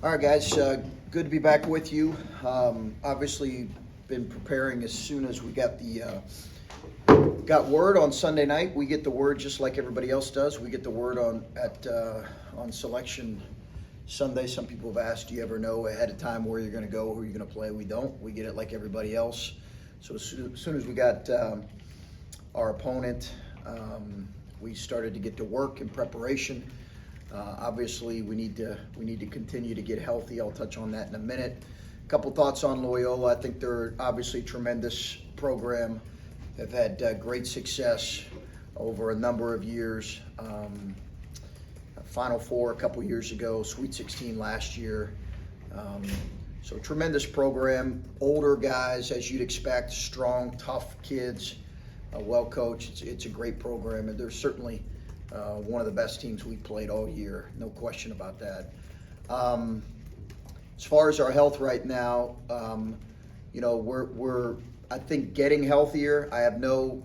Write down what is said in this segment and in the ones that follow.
All right, guys, good to be back with you. Obviously, been preparing as soon as we got word on Sunday night. We get the word just like everybody else does. We get the word on selection Sunday. Some people have asked, do you ever know ahead of time where you're going to go, who you're going to play? We don't. We get it like everybody else. So as soon as we got our opponent, we started to get to work in preparation. Obviously, we need to continue to get healthy. I'll touch on that in a minute. A couple thoughts on Loyola. I think they're obviously a tremendous program. Have had great success over a number of years. Final Four a couple years ago, Sweet 16 last year. So tremendous program. Older guys, as you'd expect, strong, tough kids, well coached. It's a great program, and they're certainly one of the best teams we've played all year. No question about that. As far as our health right now, we're I think getting healthier. I have no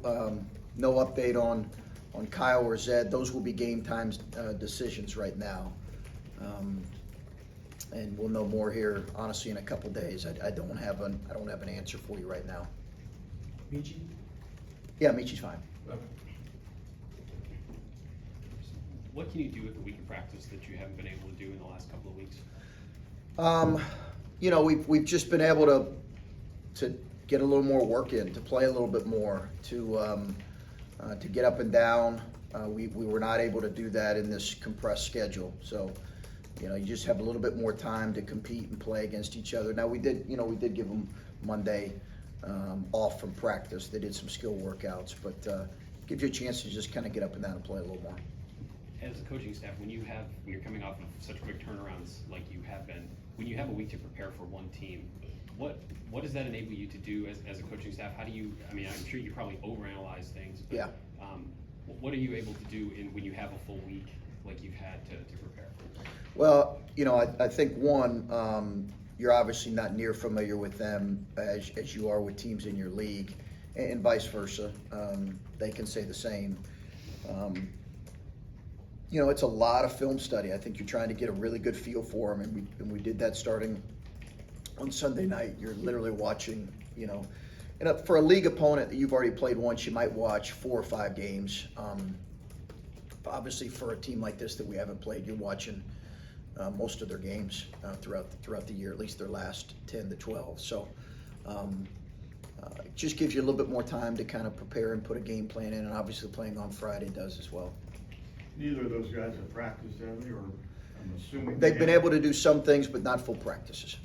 update on Kyle or Zed. Those will be game time decisions right now. And we'll know more here, honestly, in a couple days. I don't have an answer for you right now. Michi? Yeah, Michi's fine. Okay. What can you do with the week of practice that you haven't been able to do in the last couple of weeks? We've just been able to get a little more work in, to play a little bit more, to get up and down. We were not able to do that in this compressed schedule. So, you just have a little bit more time to compete and play against each other. Now we did give them Monday off from practice. They did some skill workouts, but gives you a chance to just kind of get up and down and play a little more. As a coaching staff, when you're coming off of such quick turnarounds like you have been, when you have a week to prepare for one team, what does that enable you to do as a coaching staff? How do you? I'm sure you probably overanalyze things. But, yeah. What are you able to do when you have a full week like you've had to prepare? Well, I think one, you're obviously not near familiar with them as you are with teams in your league, and vice versa. They can say the same. It's a lot of film study. I think you're trying to get a really good feel for them, and we did that starting on Sunday night. You're literally watching, and for a league opponent that you've already played once, you might watch 4 or 5 games. Obviously, for a team like this that we haven't played, you're watching most of their games throughout the year, at least their last 10 to 12. So it just gives you a little bit more time to kind of prepare and put a game plan in, and obviously playing on Friday does as well. Neither of those guys have practiced, have they? Or I'm assuming they've been able to do some things, but not full practices.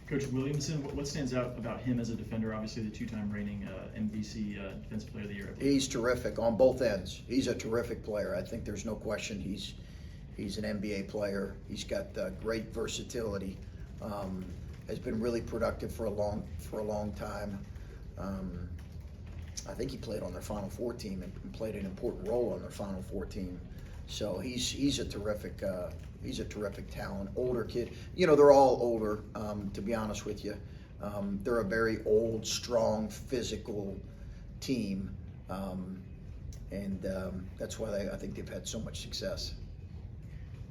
Coach Williamson, what stands out about him as a defender? Obviously, the 2-time reigning MVC Defensive Player of the Year. He's terrific on both ends. He's a terrific player. I think there's no question he's an NBA player. He's got great versatility. Has been really productive for a long time. I think he played on their Final Four team and played an important role on their Final Four team. So he's a terrific talent. Older kid. They're all older. To be honest with you, they're a very old, strong, physical team, and that's why I think they've had so much success.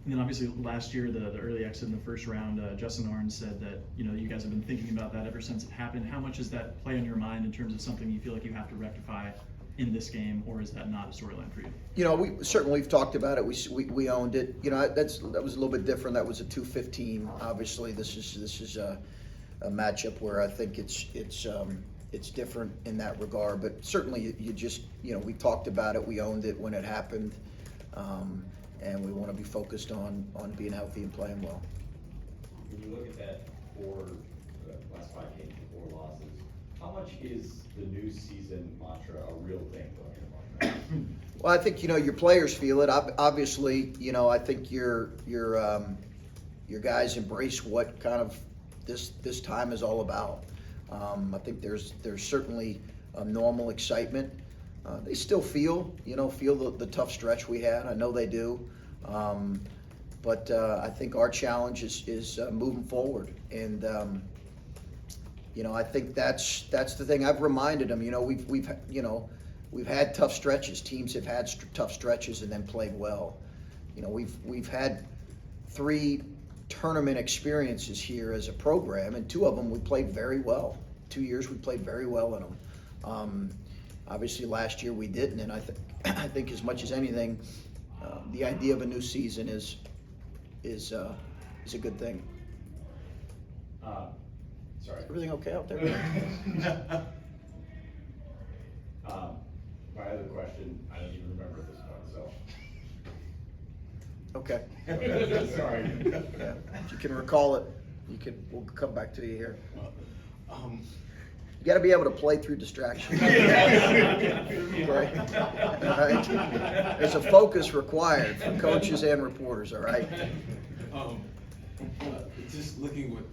And then obviously last year, the early exit in the first round, Justin Arns said that you guys have been thinking about that ever since it happened. How much does that play on your mind in terms of something you feel like you have to rectify in this game, or is that not a storyline for you? We've talked about it. We owned it. That was a little bit different. That was a 2-15. Obviously, this is a matchup where I think it's different in that regard. But certainly, we talked about it. We owned it when it happened. And we want to be focused on being healthy and playing well. When you look at that last 5 games, 4 losses, how much is the new season mantra a real thing going on? Well, I think your players feel it. Obviously, I think your guys embrace what kind of this time is all about. I think there's certainly a normal excitement. They still feel the tough stretch we had. I know they do. But I think our challenge is moving forward. And, I think that's the thing I've reminded them. We've had tough stretches. Teams have had tough stretches and then played well. We've had 3 tournament experiences here as a program, and 2 of them we played very well. 2 years we played very well in them. Obviously last year we didn't, and I think as much as anything, the idea of a new season is a good thing. Sorry. Everything okay out there? My other question, I don't even remember at this point, so. Okay. Sorry. Yeah. If you can recall it, we'll come back to you here. You got to be able to play through distraction. Okay? All right? There's a focus required from coaches and reporters, all right? Just looking what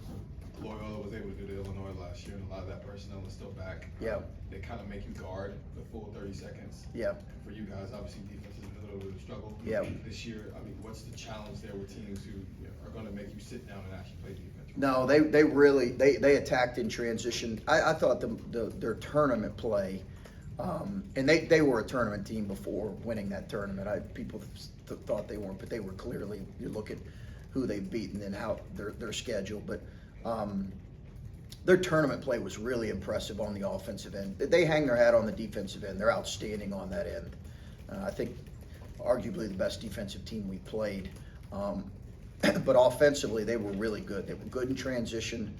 Loyola was able to do to Illinois last year, and a lot of that personnel is still back. Yeah. They kind of make you guard the full 30 seconds. Yeah. For you guys, obviously defense has been a little bit of a struggle. Yeah. This year, I mean, what's the challenge there with teams who are going to make you sit down and actually play defense? No, they really attacked in transition. I thought their tournament play, and they were a tournament team before winning that tournament. People thought they weren't, but they were clearly. You look at who they've beaten and how their schedule, but their tournament play was really impressive on the offensive end. They hang their hat on the defensive end. They're outstanding on that end. I think arguably the best defensive team we played. But offensively, they were really good. They were good in transition.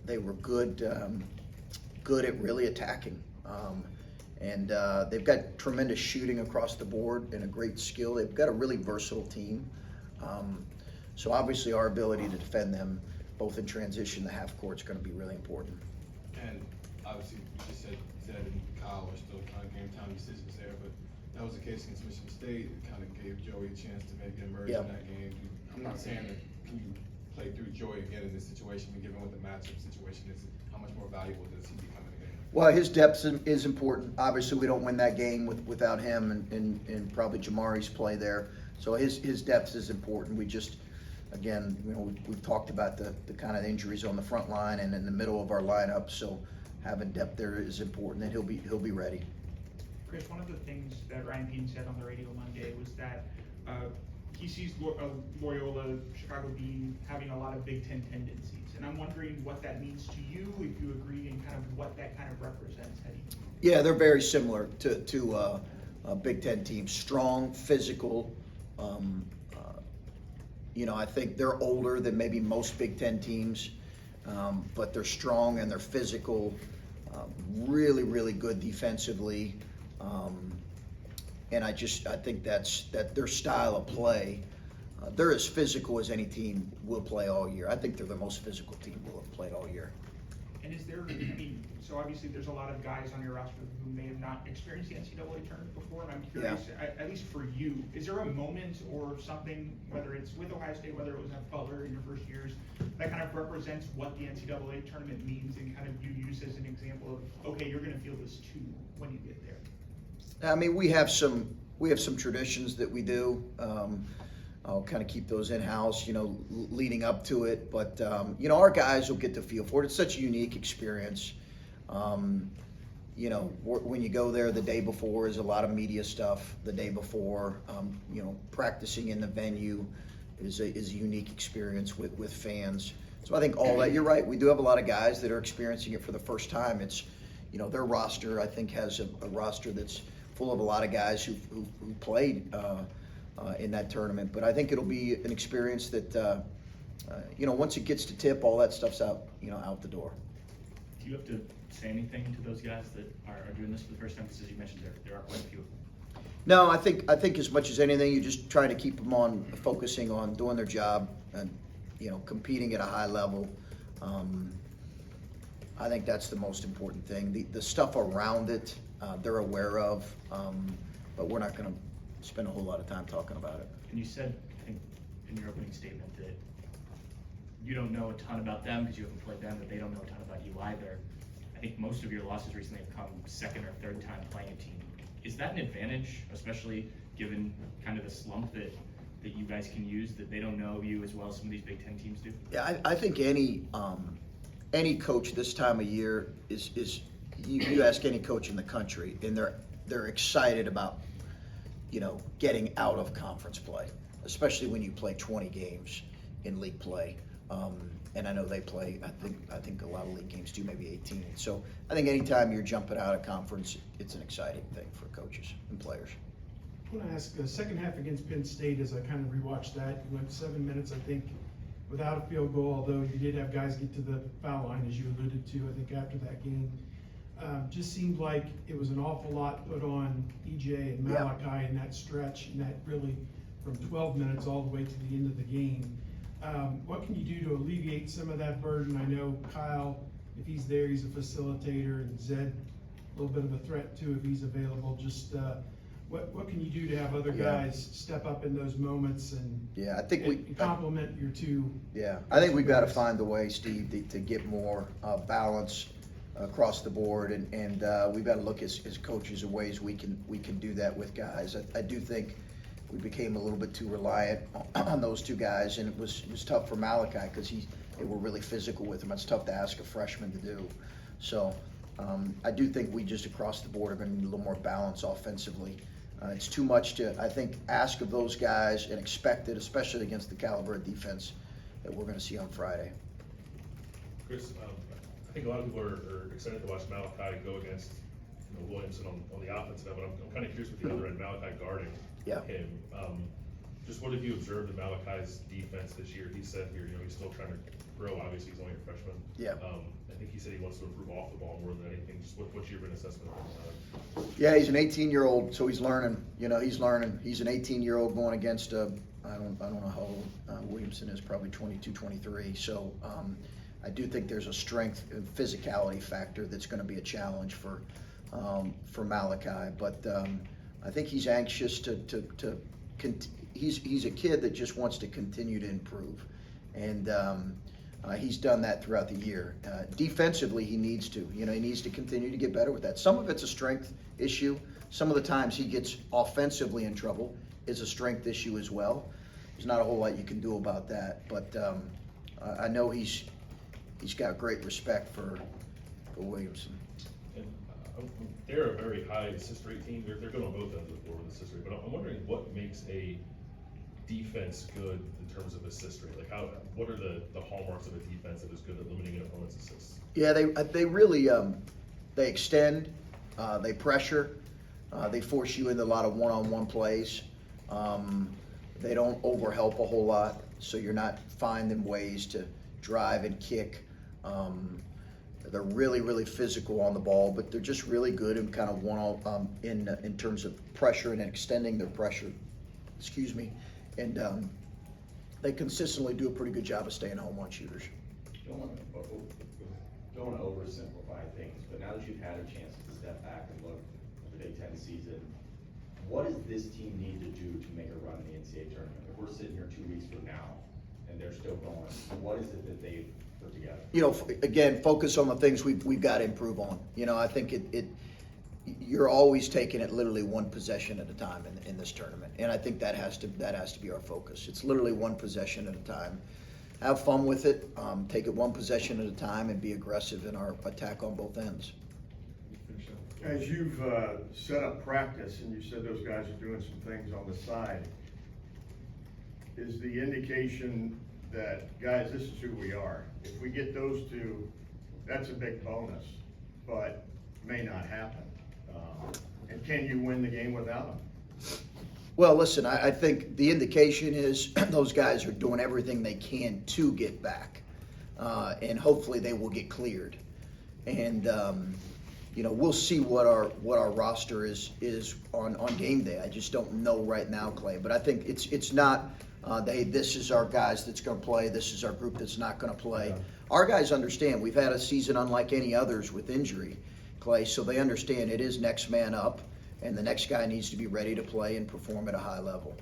They were good at really attacking. And they've got tremendous shooting across the board and a great skill. They've got a really versatile team. So obviously our ability to defend them, both in transition and the half court, is going to be really important. And obviously, you just said Zed and Kyle are still kind of game time decisions there, but that was the case against Michigan State. It kind of gave Joey a chance to maybe emerge in that game. I'm not saying that can you play through Joey again in this situation, but given what the matchup situation is, how much more valuable does he become in a game? Well, his depth is important. Obviously, we don't win that game without him and probably Jamari's play there. So his depth is important. We just, again, we've talked about the kind of injuries on the front line and in the middle of our lineup. So having depth there is important, and he'll be ready. Chris, one of the things that Ryan Bean said on the radio Monday was that he sees Loyola, Chicago Bean having a lot of Big Ten tendencies, and I'm wondering what that means to you, if you agree, and kind of what that kind of represents heading. Yeah, they're very similar to Big Ten teams. Strong, physical. I think they're older than maybe most Big Ten teams, but they're strong and they're physical. Really, really good defensively. And I think that their style of play, they're as physical as any team will play all year. I think they're the most physical team we'll have played all year. And is there, so obviously there's a lot of guys on your roster who may have not experienced the NCAA tournament before, and I'm curious, at least for you, is there a moment or something, whether it's with Ohio State, whether it was at Butler in your first years, that kind of represents what the NCAA tournament means and kind of you use as an example of, okay, you're going to feel this too when you get there? I mean, we have some traditions that we do. I'll kind of keep those in-house, leading up to it. But, our guys will get the feel for it. It's such a unique experience. When you go there the day before is a lot of media stuff. The day before, practicing in the venue is a unique experience with fans. So I think all that, you're right. We do have a lot of guys that are experiencing it for the first time. It's, their roster, I think, has a roster that's full of a lot of guys who played in that tournament. But I think it'll be an experience that, once it gets to tip, all that stuff's out the door. Do you have to say anything to those guys that are doing this for the first time? Because as you mentioned, there are quite a few of them. No, I think as much as anything, you just try to keep them focusing on doing their job and, competing at a high level. I think that's the most important thing. The stuff around it, they're aware of, but we're not going to spend a whole lot of time talking about it. And you said, I think, in your opening statement that you don't know a ton about them because you haven't played them, but they don't know a ton about you either. I think most of your losses recently have come second or third time playing a team. Is that an advantage, especially given kind of the slump that you guys can use, that they don't know you as well as some of these Big Ten teams do? Yeah, I think any coach this time of year is you ask any coach in the country, and they're excited about getting out of conference play. especially when you play 20 games in league play. And I know they play, I think a lot of league games do, maybe 18. So I think anytime you're jumping out of conference, it's an exciting thing for coaches and players. I want to ask, the second half against Penn State, as I kind of rewatched that, you went 7 minutes, I think, without a field goal, although you did have guys get to the foul line, as you alluded to, I think, after that game. Just seemed like it was an awful lot put on EJ and Malachi in that stretch, and that really from 12 minutes all the way to the end of the game. What can you do to alleviate some of that burden? I know Kyle, if he's there, he's a facilitator, and Zed, a little bit of a threat too if he's available. Just what can you do to have other guys step up in those moments and I think we complement your two? I think we've got to find the way, Steve, to get more balance across the board, and we've got to look as coaches of ways we can do that with guys. I do think we became a little bit too reliant on those two guys, and it was tough for Malachi because they were really physical with him. It's tough to ask a freshman to do. So I do think we just across the board are going to need a little more balance offensively. It's too much to, I think, ask of those guys and expect it, especially against the caliber of defense that we're going to see on Friday. Chris, I think a lot of people are excited to watch Malachi go against Williamson on the offensive end, but I'm kind of curious with the other end, Malachi guarding him. Just what have you observed of Malachi's defense this year? He said here, he's still trying to grow. Obviously, he's only a freshman. I think he said he wants to improve off the ball more than anything. Just what's your assessment of him? He's an 18-year-old, so he's learning. He's learning. He's an 18-year-old going against I don't know how old Williamson is, probably 22, 23. So I do think there's a strength and physicality factor that's going to be a challenge for Malachi. But I think he's anxious he's a kid that just wants to continue to improve, and he's done that throughout the year. Defensively, he needs to. He needs to continue to get better with that. Some of it's a strength issue. Some of the times he gets offensively in trouble is a strength issue as well. There's not a whole lot you can do about that, but I know he's got great respect for Williamson. And they're a very high assist rate team. They're good on both ends of the floor with assist rate, but I'm wondering what makes a defense good in terms of assist rate. Like what are the hallmarks of a defense that is good at limiting an opponent's assists? They really they extend, they pressure, they force you into a lot of one-on-one plays. They don't overhelp a whole lot, so you're not finding ways to drive and kick. They're really, really physical on the ball, but they're just really good in kind of in terms of pressure and extending their pressure. And they consistently do a pretty good job of staying home on shooters. Don't want to oversimplify things, but now that you've had a chance to step back and look at the Big Ten season, what does this team need to do to make a run in the NCAA tournament? If we're sitting here 2 weeks from now and they're still going, what is it that they've put together? Again, focus on the things we've got to improve on. I think you're always taking it literally one possession at a time in this tournament, and I think that has to be our focus. It's literally one possession at a time. Have fun with it. Take it one possession at a time and be aggressive in our attack on both ends. As you've set up practice, and you said those guys are doing some things on the side, is the indication that, guys, this is who we are. If we get those two, that's a big bonus, but may not happen. And can you win the game without them? Well, listen, I think the indication is those guys are doing everything they can to get back, and hopefully they will get cleared. And we'll see what our roster is on game day. I just don't know right now, Clay. But I think it's not this is our guys that's going to play. This is our group that's not going to play. Yeah. Our guys understand we've had a season unlike any others with injury, Clay. So they understand it is next man up, and the next guy needs to be ready to play and perform at a high level.